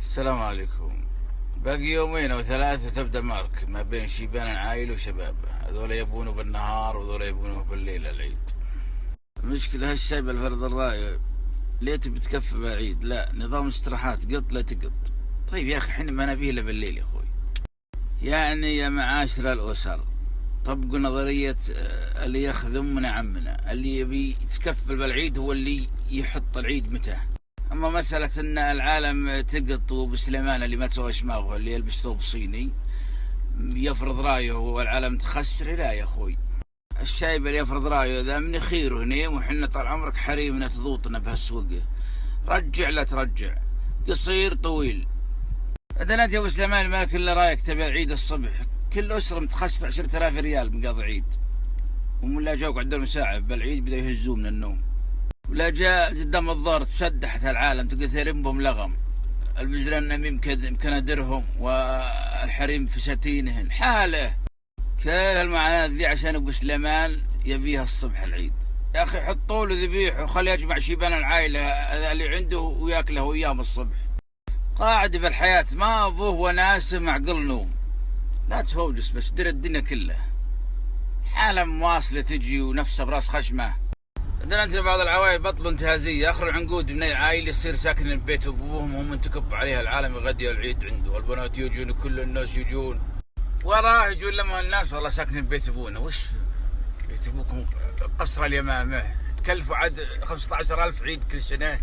السلام عليكم. باقي يومين او ثلاثة تبدأ معركة ما بين شيبان العايل وشبابه، هذول يبونه بالنهار وهذول يبونه بالليل العيد. المشكلة هالشايب الفرد الراية ليه تبي تكفى بالعيد؟ لا، نظام استراحات قط لا تقط. طيب يا اخي احنا ما نبيه الا بالليل يا اخوي. يعني يا معاشر الاسر، طبقوا نظرية اللي ياخذ امنا عمنا، اللي يبي يتكفل بالعيد هو اللي يحط العيد متى. اما مسألة ان العالم تقط وبسليمان اللي ما تسوى شماغه اللي يلبس ثوب صيني يفرض رايه والعالم تخسر، لا يا اخوي. الشايب اللي يفرض رايه ذا من خيره هنا، وحنا طال عمرك حريمنا تضوطنا بهالسوقه. رجع لا ترجع، قصير طويل. بعدين انت يا ابو سليمان ما كل رايك تبي عيد الصبح، كل اسره متخسر 10,000 ريال مقاضي عيد، وملا جاوك عندهم ساعه بالعيد بدأوا يهزوه من النوم. ولا جاء قدام الظهر تسدحت العالم تقول ثيرين بهم لغم، البجران النميم كنادرهم والحريم فساتينهن حاله. كل هالمعاناة ذي عشان ابو سليمان يبيها الصبح العيد. يا اخي حطوا له ذبيح وخليه يجمع شيبان العائلة اللي عنده وياكله وياهم الصبح. قاعد بالحياة ما ابوه وناس معقل نوم. لا تهوجس بس در الدنيا كلها حالة مواصلة تجي ونفسها براس خشمه. عندنا انت بعض العوائل بطلوا انتهازيه، اخر العنقود من العائله يصير ساكن ببيت ابوهم هم تكب عليها العالم يغدي العيد عنده، والبنات يجون كل الناس يجون وراه يجون لما الناس والله ساكنين ببيت ابونا. وش بيت ابوكم قصر اليمامه تكلفوا عاد 15,000 عيد كل سنه.